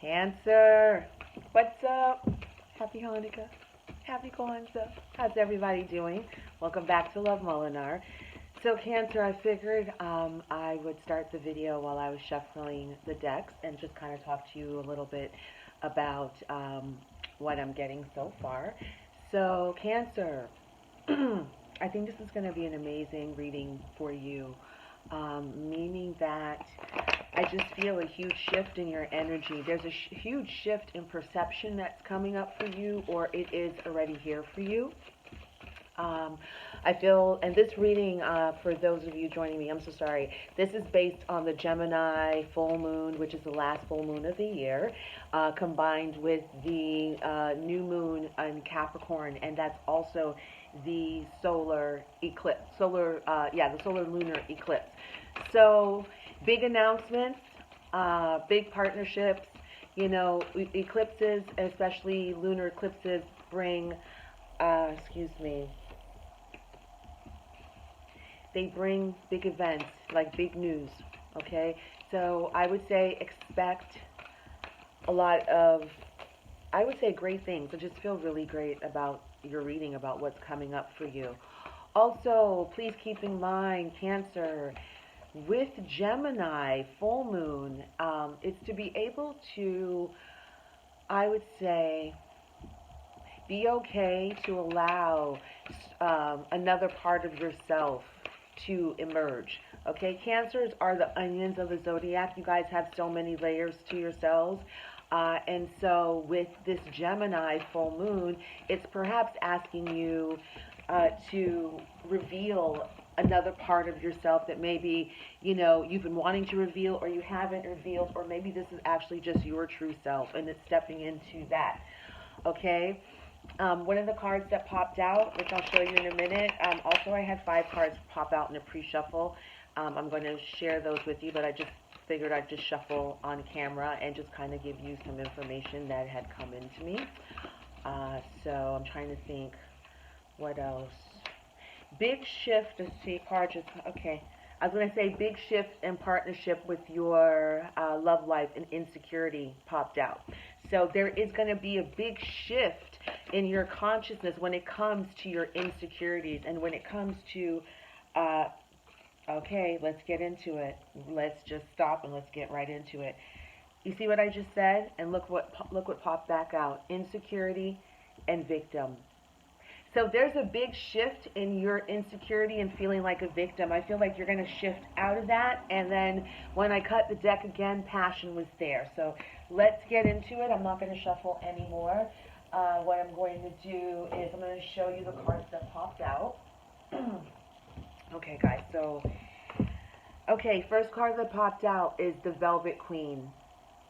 Cancer, what's up? Happy Hanukkah. Happy Kwanzaa. How's everybody doing? Welcome back to Love Molinar. So Cancer, I figured I would start the video while I was shuffling the decks and just kind of talk to you a little bit about what I'm getting so far. So Cancer, I think this is going to be an amazing reading for you, meaning that I just feel a huge shift in your energy. There's a huge shift in perception that's coming up for you, or it is already here for you. I feel, and this reading, for those of you joining me, I'm so sorry, this is based on the Gemini full moon, which is the last full moon of the year, combined with the new moon in Capricorn, and that's also the solar eclipse, the solar lunar eclipse. So, big announcements, big partnerships, you know, eclipses, especially lunar eclipses, bring, they bring big events, like big news, okay? So I would say expect a lot of, I would say great things. I just feel really great about your reading, about what's coming up for you. Also, please keep in mind, Cancer, with Gemini full moon, it's to be able to, I would say, be okay to allow another part of yourself to emerge. Okay, Cancers are the onions of the zodiac. You guys have so many layers to yourselves. And so with this Gemini full moon, it's perhaps asking you to reveal another part of yourself that maybe, you know, you've been wanting to reveal or you haven't revealed, or maybe this is actually just your true self and it's stepping into that. Okay? One of the cards that popped out, which I'll show you in a minute, also I had 5 cards pop out in a pre-shuffle. I'm going to share those with you, but I just figured I'd just shuffle on camera and just kind of give you some information that had come into me. So I'm trying to think what else. Big shift, let's see, card just, okay. I was going to say big shift in partnership with your love life and insecurity popped out. So there is going to be a big shift in your consciousness when it comes to your insecurities and when it comes to, okay, let's get into it. Let's just stop and let's get right into it. You see what I just said? And look what popped back out. Insecurity and victim. So there's a big shift in your insecurity and feeling like a victim. I feel like you're going to shift out of that. And then when I cut the deck again, passion was there. So let's get into it. I'm not going to shuffle anymore. What I'm going to do is I'm going to show you the cards that popped out. Okay, guys. So, okay, first card that popped out is the Velvet Queen.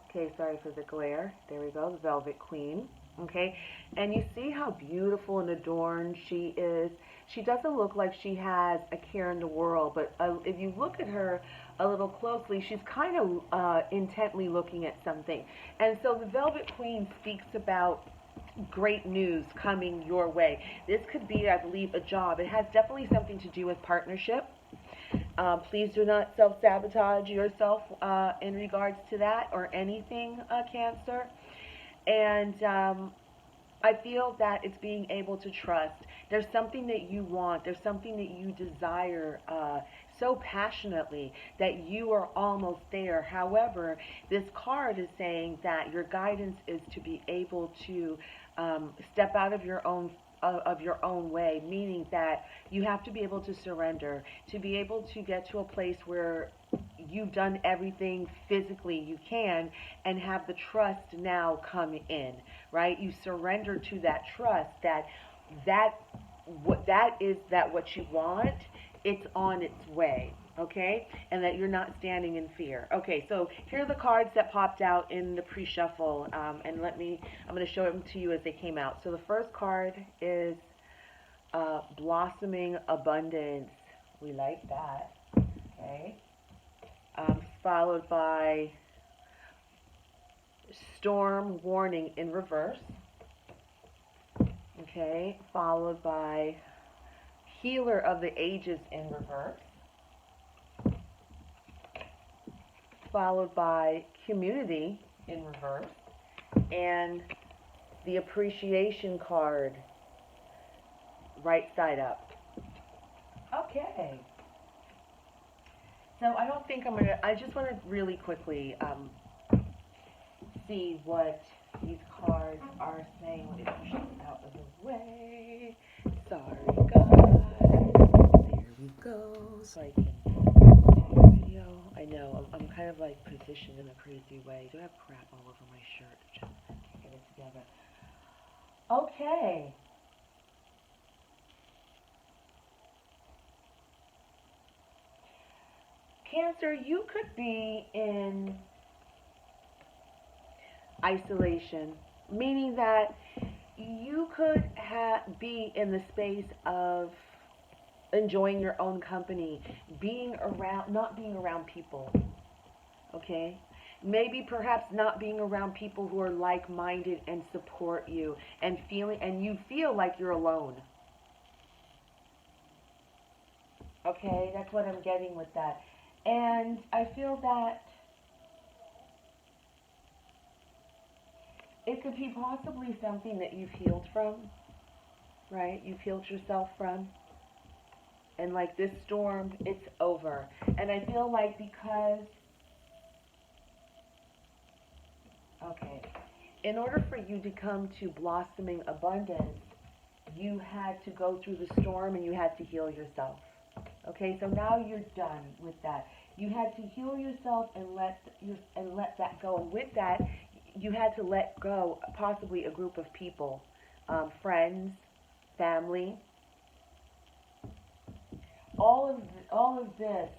Okay, sorry for the glare. There we go, the Velvet Queen. Okay, and you see how beautiful and adorned she is. She doesn't look like she has a care in the world, but if you look at her a little closely, she's kind of intently looking at something. And so the Velvet Queen speaks about great news coming your way. This could be, I believe, a job. It has definitely something to do with partnership. Please do not self-sabotage yourself in regards to that or anything, Cancer. And I feel that it's being able to trust. There's something that you want. There's something that you desire so passionately that you are almost there. However, this card is saying that your guidance is to be able to step out of your own way, meaning that you have to be able to surrender, to be able to get to a place where you've done everything physically you can and have the trust now come in, right? You surrender to that trust that what you want, it's on its way, okay? And that you're not standing in fear. Okay, so here are the cards that popped out in the pre-shuffle, and I'm going to show them to you as they came out. So the first card is Blossoming Abundance. We like that, okay? Followed by Storm Warning in reverse. Okay, followed by Healer of the Ages in reverse. Followed by Community in reverse. and the appreciation card, right side up. Okay. So I don't think I'm going to, I just want to really quickly see what these cards are saying. Let me push this out of the way. Sorry, guys. There we go. So I can do the video. I know, I'm kind of like positioned in a crazy way. Do I have crap all over my shirt? Just can't get it together. Okay. Cancer, you could be in isolation, meaning that you could be in the space of enjoying your own company, being around, not being around people, okay? Maybe perhaps not being around people who are like-minded and support you, and you feel like you're alone. Okay, that's what I'm getting with that. And I feel that it could be possibly something that you've healed from, right? You've healed yourself from. And like this storm, it's over. And I feel like because, okay, in order for you to come to blossoming abundance, you had to go through the storm and you had to heal yourself. Okay, so now you're done with that. You had to heal yourself and let that go. And with that, you had to let go possibly a group of people, friends, family. All of this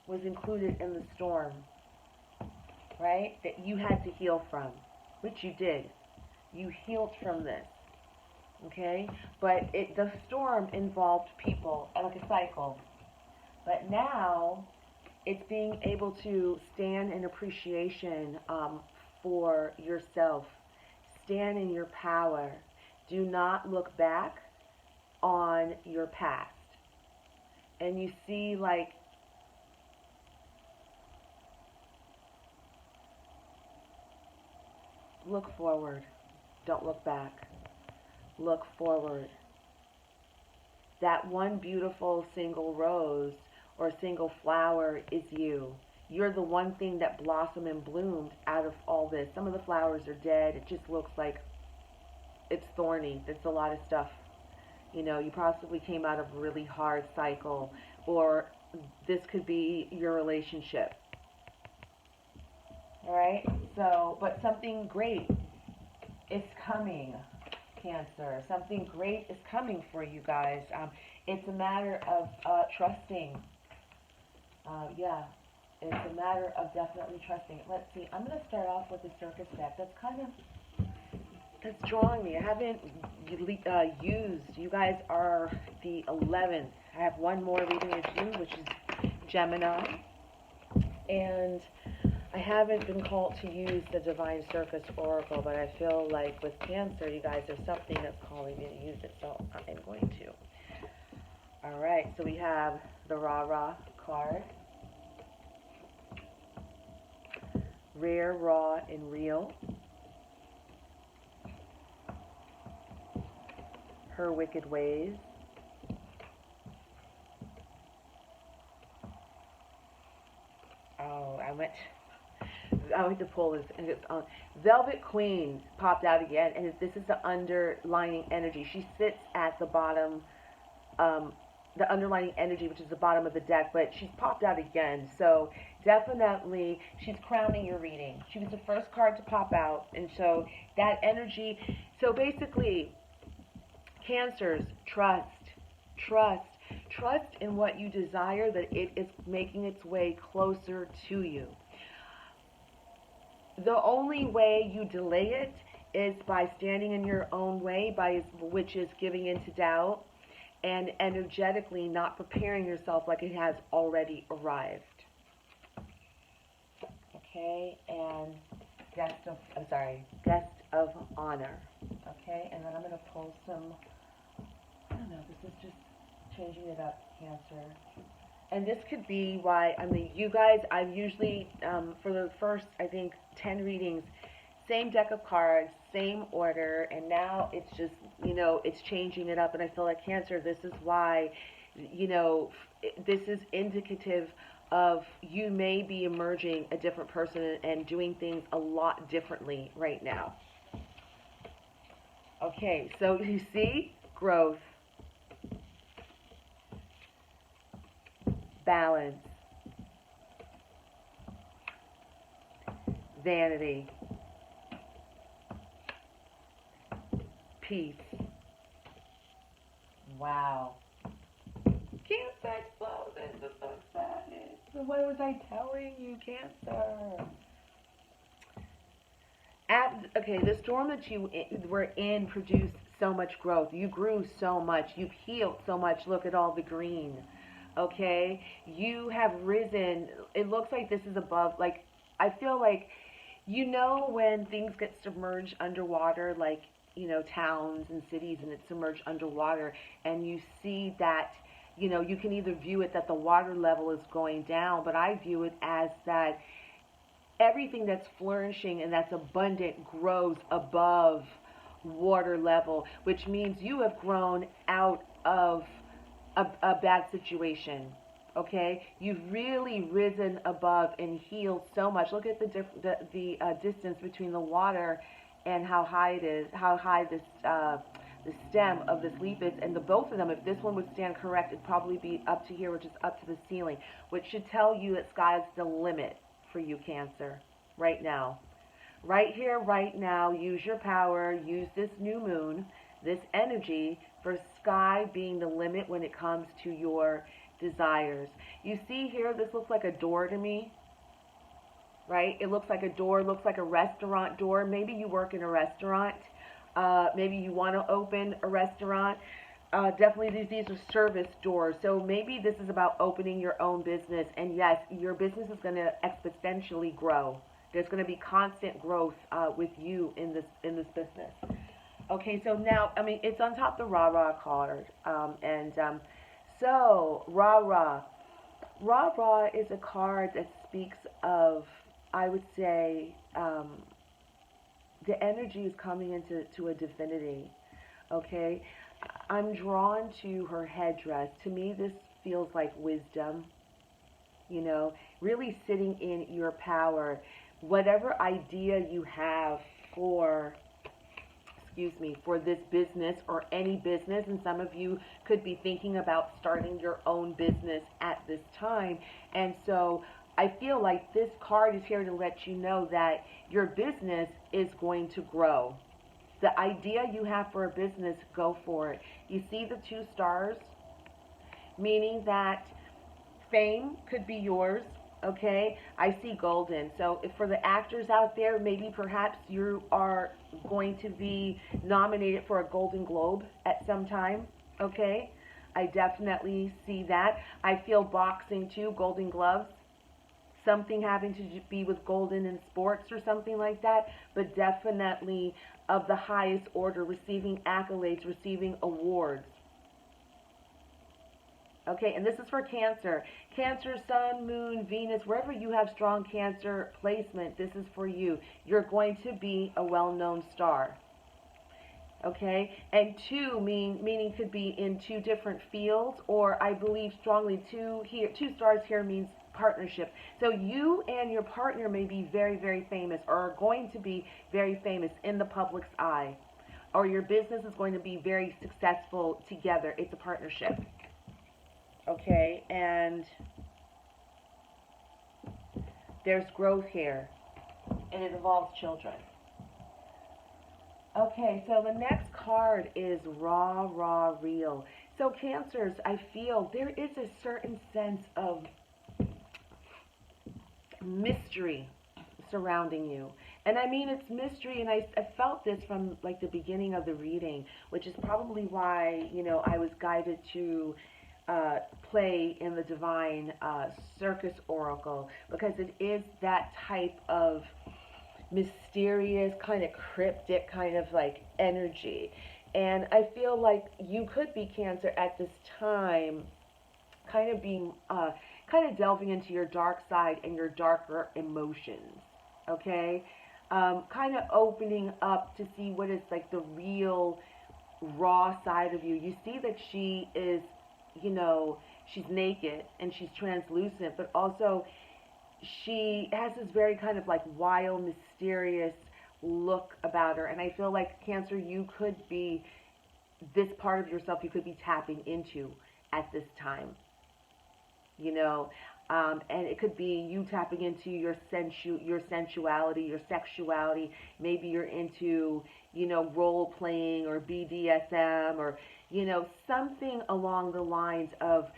was included in the storm, right? That you had to heal from, which you did. You healed from this. Okay, but the storm involved people, like a cycle. But now it's being able to stand in appreciation for yourself. Stand in your power. Do not look back on your past. And you see, like, look forward. Don't look back. Look forward. That one beautiful single rose or single flower is you. You're the one thing that blossomed and bloomed out of all this. Some of the flowers are dead. It just looks like it's thorny. There's a lot of stuff. You know, you possibly came out of a really hard cycle, or this could be your relationship. All right? So, but something great is coming. Cancer. Something great is coming for you guys. It's a matter of trusting. Yeah, it's a matter of definitely trusting. Let's see. I'm going to start off with the circus deck. That's drawing me. I haven't used. You guys are the 11th. I have one more reading to do, which is Gemini, and I haven't been called to use the Divine Circus Oracle, but I feel like with Cancer, you guys, there's something that's calling me to use it, so I'm going to. All right, so we have the Ra-Ra card. Rare, Raw, and Real. Her Wicked Ways. Oh, I went to pull this, and it's on. Velvet Queen popped out again, and this is the underlining energy. She sits at the bottom, the underlining energy, which is the bottom of the deck, but she's popped out again. So definitely, she's crowning your reading. She was the first card to pop out, and so that energy. So basically, Cancers, trust in what you desire, that it is making its way closer to you. The only way you delay it is by standing in your own way, which is giving into doubt and energetically not preparing yourself like it has already arrived. Okay, and guest of honor. Okay, and then I'm going to pull some, I don't know, this is just changing it up, Cancer. And this could be why, I mean, you guys, I've usually, for the first, I think, 10 readings, same deck of cards, same order, and now it's just, it's changing it up. And I feel like Cancer, this is why, this is indicative of you may be emerging a different person and doing things a lot differently right now. Okay, so you see, growth, balance, vanity, peace. Wow. Cancer explodes into success. What was I telling you, Cancer? Okay, the storm that you were in produced so much growth. You grew so much. You've healed so much. Look at all the green. Okay? You have risen. It looks like this is above. Like, I feel like, when things get submerged underwater, like, towns and cities, and it's submerged underwater, and you see that, you can either view it that the water level is going down, but I view it as that everything that's flourishing and that's abundant grows above water level, which means you have grown out of a bad situation. Okay, you've really risen above and healed so much. Look at the distance between the water and how high it is, how high this the stem of this leaf is, and the both of them, if this one would stand correct, it'd probably be up to here, which is up to the ceiling, which should tell you that sky's the limit for you, Cancer, right now. Right here, right now, use your power, use this new moon, this energy, for sky being the limit when it comes to your desires. You see here, this looks like a door to me, right? It looks like a door, looks like a restaurant door. Maybe you work in a restaurant. Maybe you want to open a restaurant. Definitely these are service doors. So maybe this is about opening your own business. And yes, your business is going to exponentially grow. There's going to be constant growth with you in this business. Okay, so now, I mean, it's on top of the Rah-Rah card. So, Rah-Rah. Rah-Rah is a card that speaks of, I would say, the energy is coming into a divinity, okay? I'm drawn to her headdress. To me, this feels like wisdom, really sitting in your power. Whatever idea you have for this business or any business, and some of you could be thinking about starting your own business at this time, and so I feel like this card is here to let you know that your business is going to grow. The idea you have for a business, go for it. You see the 2 stars, meaning that fame could be yours, okay? I see golden. So if for the actors out there, maybe perhaps you are going to be nominated for a Golden Globe at some time, okay? I definitely see that. I feel boxing too, Golden Gloves. Something having to be with golden in sports or something like that, but definitely of the highest order, receiving accolades, receiving awards. Okay, and this is for Cancer. Cancer, Sun, Moon, Venus, wherever you have strong Cancer placement, this is for you. You're going to be a well-known star. Okay, and 2 meaning could be in 2 different fields, or I believe strongly 2 stars here means partnership. So you and your partner may be very, very famous, or are going to be very famous in the public's eye, or your business is going to be very successful together. It's a partnership. Okay, and there's growth here, and it involves children. Okay, so the next card is Raw, Raw, Real. So Cancers, I feel there is a certain sense of mystery surrounding you. And I mean, it's mystery, and I felt this from like the beginning of the reading, which is probably why, I was guided to play in the Divine Circus Oracle, because it is that type of mysterious, kind of cryptic, kind of like energy. And I feel like you could be Cancer at this time kind of being, kind of delving into your dark side and your darker emotions, okay? Kind of opening up to see what is like the real raw side of you. You see that she is, you know, she's naked and she's translucent, but also she has this very kind of like wild, mysterious look about her. And I feel like, Cancer, you could be this part of yourself you could be tapping into at this time, you know. And it could be you tapping into your sensuality, your sexuality. Maybe you're into, you know, role playing or BDSM, or, you know, something along the lines of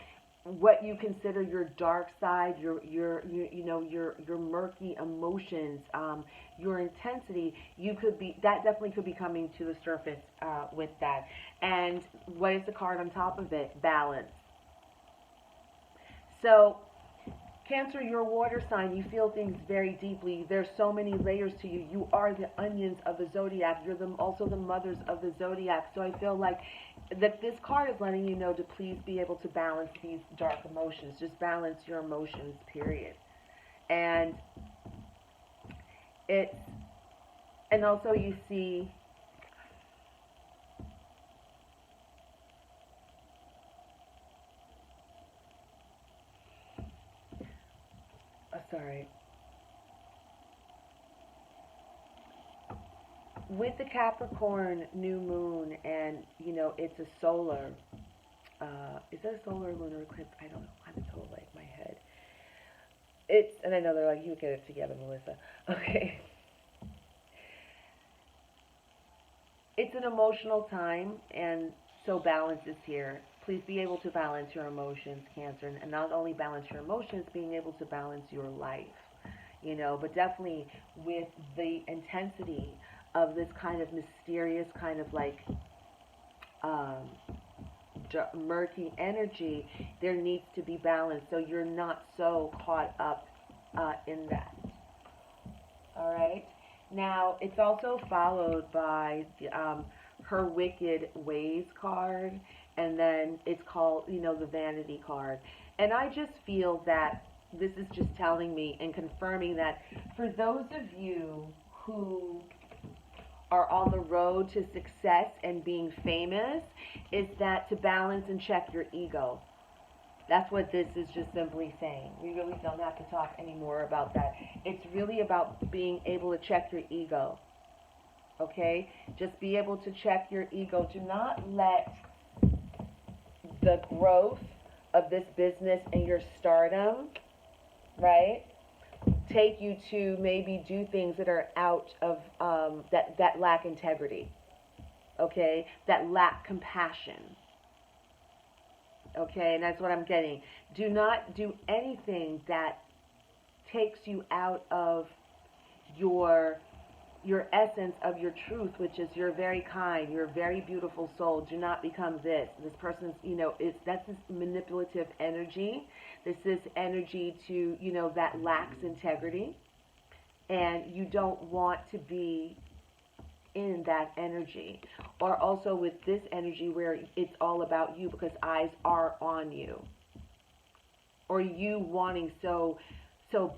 what you consider your dark side, your you know, your murky emotions, your intensity. You could be, that definitely could be coming to the surface with that. And what is the card on top of it? Balance. So, Cancer, you're a water sign. You feel things very deeply. There's so many layers to you. You are the onions of the zodiac. You're also the mothers of the zodiac. So I feel like that this card is letting you know to please be able to balance these dark emotions. Just balance your emotions, period. And it's, and also you see, sorry. With the Capricorn new moon, and, you know, it's a solar, is that a solar or lunar eclipse? I don't know. I'm so like my head. It's, and I know they're like, you get it together, Melissa. Okay. It's an emotional time, and so balance is here. Please be able to balance your emotions, Cancer, and not only balance your emotions, being able to balance your life, you know, but definitely with the intensity of this kind of mysterious, kind of like murky energy, there needs to be balance so you're not so caught up in that. All right. Now, it's also followed by the, her Wicked Ways card, and then it's called, you know, the Vanity card. And I just feel that this is just telling me and confirming that for those of you who are on the road to success and being famous, is that to balance and check your ego. That's what this is just simply saying. We really don't have to talk anymore about that. It's really about being able to check your ego. Okay? Just be able to check your ego. Do not let the growth of this business and your stardom, right, take you to maybe do things that are out of, that lack integrity. Okay? That lack compassion. Okay, and that's what I'm getting. Do not do anything that takes you out of your essence of your truth, which is you're very kind, you're a very beautiful soul. Do not become this. This person's, you know, that's this manipulative energy. This is energy to, you know, that lacks integrity. And you don't want to be in that energy, or also with this energy where it's all about you because eyes are on you, or you wanting so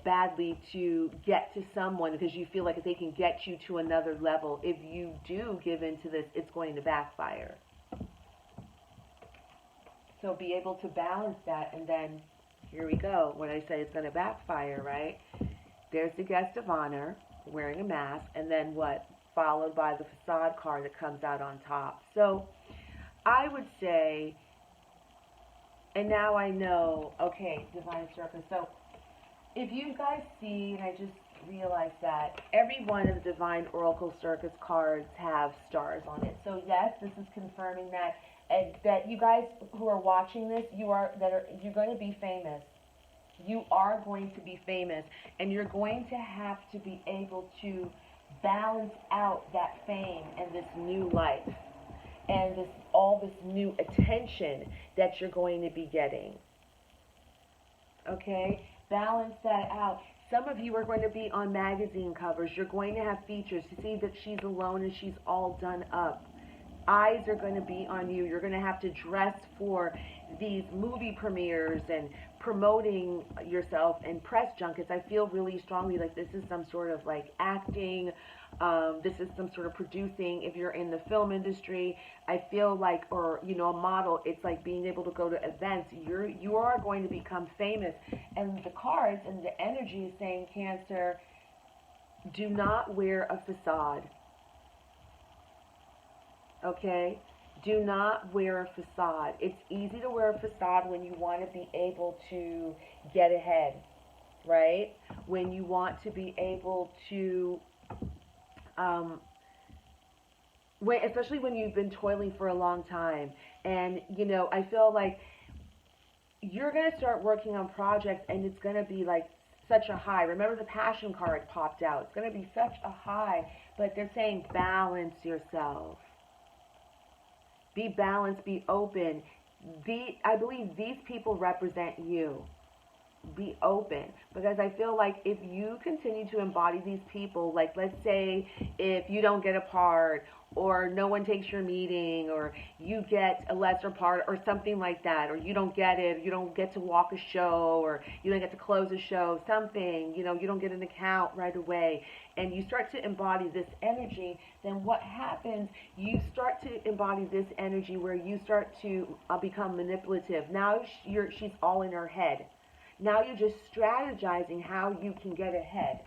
badly to get to someone because you feel like they can get you to another level. If you do give into this, it's going to backfire. So be able to balance that, and then here we go. When I say it's going to backfire, right? There's the guest of honor wearing a mask, and then what? Followed by the facade card that comes out on top. So I would say, and now I know, okay, Divine Circle. So if you guys see, and I just realized that every one of the Divine Oracle Circus cards have stars on it. So yes, this is confirming that, and that you guys who are watching this, you're going to be famous. You are going to be famous, and you're going to have to be able to balance out that fame and this new life and all this new attention that you're going to be getting. Okay? Balance that out. Some of you are going to be on magazine covers. You're going to have features. You see that she's alone and she's all done up. eyes are going to be on you. You're going to have to dress for these movie premieres and promoting yourself and press junkets. I feel really strongly like this is some sort of like acting. This is some sort of producing. If you're in the film industry, I feel like, or you know, a model, it's like being able to go to events. You are going to become famous. And the cards and the energy is saying, Cancer, do not wear a facade. Okay? Do not wear a facade. It's easy to wear a facade when you want to be able to get ahead, right? When you want to be able to, especially when you've been toiling for a long time. And, you know, I feel like you're going to start working on projects and it's going to be like such a high. Remember the passion card popped out. It's going to be such a high, but they're saying balance yourself. Be balanced, be open. I believe these people represent you. Be open, because I feel like if you continue to embody these people, like let's say if you don't get a part, or no one takes your meeting, or you get a lesser part or something like that, or you don't get it, you don't get to walk a show, or you don't get to close a show, something, you know, you don't get an account right away, and you start to embody this energy, then what happens, you start to embody this energy where you start to become manipulative. Now she's all in her head. Now you're just strategizing how you can get ahead,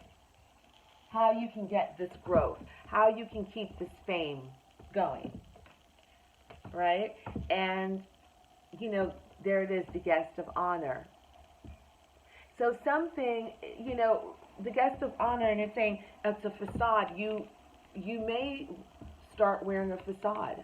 how you can get this growth, how you can keep this fame going, right? And, you know, there it is, the guest of honor. So something, you know, the guest of honor, and it's saying it's a facade. You may start wearing a facade.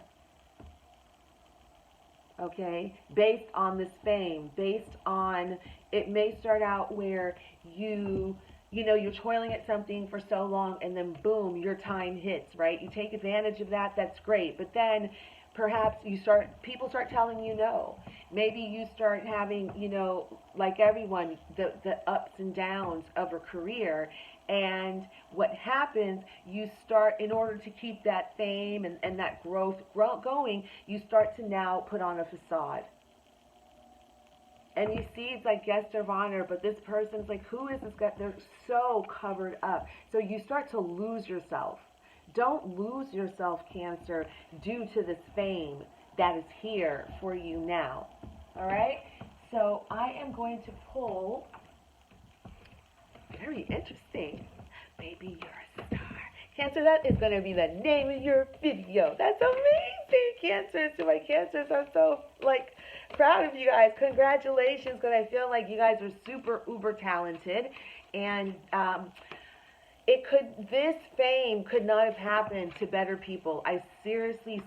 Okay, based on this fame, based on, it may start out where you know, you're toiling at something for so long and then boom, your time hits, right? You take advantage of that, that's great. But then perhaps people start telling you no. Maybe you start having, you know, like everyone, the ups and downs of a career. And what happens, you start, in order to keep that fame and that growth going, you start to now put on a facade. And you see it's like guest of honor, but this person's like, who is this guy? They're so covered up. So you start to lose yourself. Don't lose yourself, Cancer, due to this fame that is here for you now. All right? So I am going to pull. Very interesting. Maybe you're a star. Cancer, that is going to be the name of your video. That's amazing, Cancer. So my Cancers, I'm so, like, proud of you guys. Congratulations, because I feel like you guys are super uber talented. And this fame could not have happened to better people. I seriously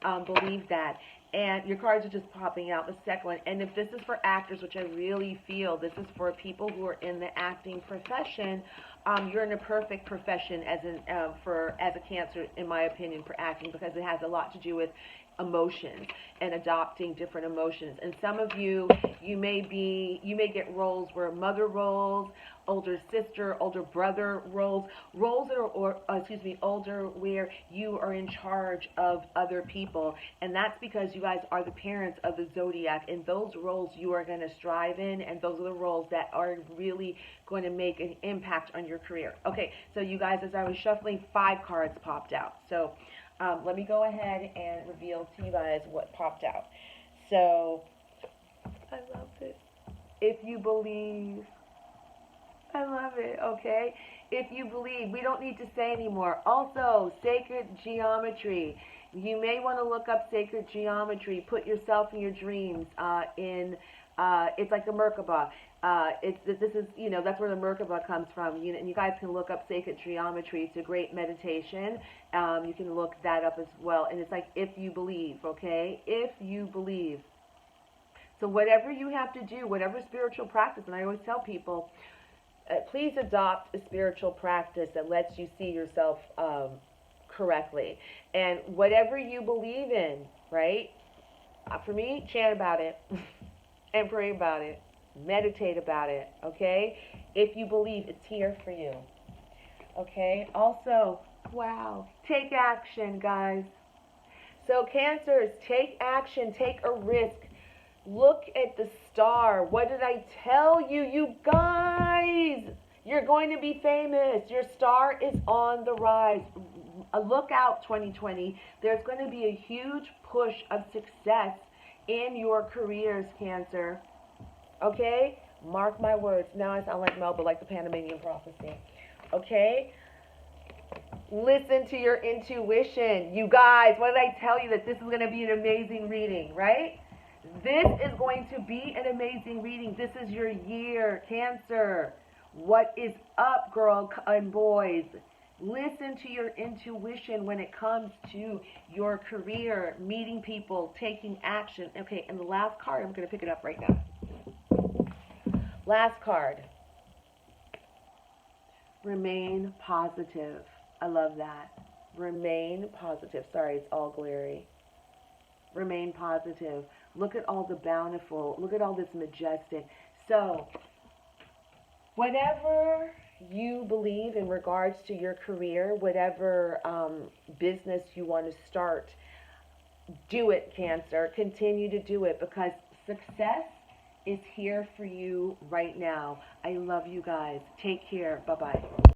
believe that. And your cards are just popping out, the second one. And if this is for actors, which I really feel, this is for people who are in the acting profession, you're in a perfect profession as a Cancer, in my opinion, for acting, because it has a lot to do with emotions and adopting different emotions. And some of you may get roles where mother roles, older sister, older brother roles that are, older, where you are in charge of other people. And that's because you guys are the parents of the zodiac, and those roles you are going to strive in, and those are the roles that are really going to make an impact on your career. Okay, so you guys, as I was shuffling, 5 cards popped out. So let me go ahead and reveal to you guys what popped out. So, I love this. If you believe, I love it, okay? If you believe, we don't need to say anymore. Also, sacred geometry. You may want to look up sacred geometry. Put yourself in your dreams it's like the Merkaba. That's where the Merkaba comes from. And you guys can look up sacred geometry. It's a great meditation. You can look that up as well. And it's like, if you believe, okay? If you believe. So whatever you have to do, whatever spiritual practice, and I always tell people, please adopt a spiritual practice that lets you see yourself correctly. And whatever you believe in, right? For me, chant about it and pray about it. Meditate about it, okay? If you believe, it's here for you, okay? Also, wow, take action, guys. So Cancers, take action, take a risk. Look at the star. What did I tell you, you guys? You're going to be famous. Your star is on the rise. Look out, 2020. There's going to be a huge push of success in your careers, Cancer. Okay? Mark my words. Now I sound like Melba, like the Panamanian prophecy. Okay? Listen to your intuition. You guys, what did I tell you? That this is going to be an amazing reading, right? This is going to be an amazing reading. This is your year, Cancer. What is up, girl and boys? Listen to your intuition when it comes to your career, meeting people, taking action. Okay, and the last card, I'm going to pick it up right now. Last card. Remain positive. I love that. Remain positive. Sorry, it's all glary. Remain positive. Look at all the bountiful. Look at all this majestic. So, whatever you believe in regards to your career, whatever business you want to start, do it, Cancer. Continue to do it because success is here for you right now. I love you guys. Take care. Bye-bye.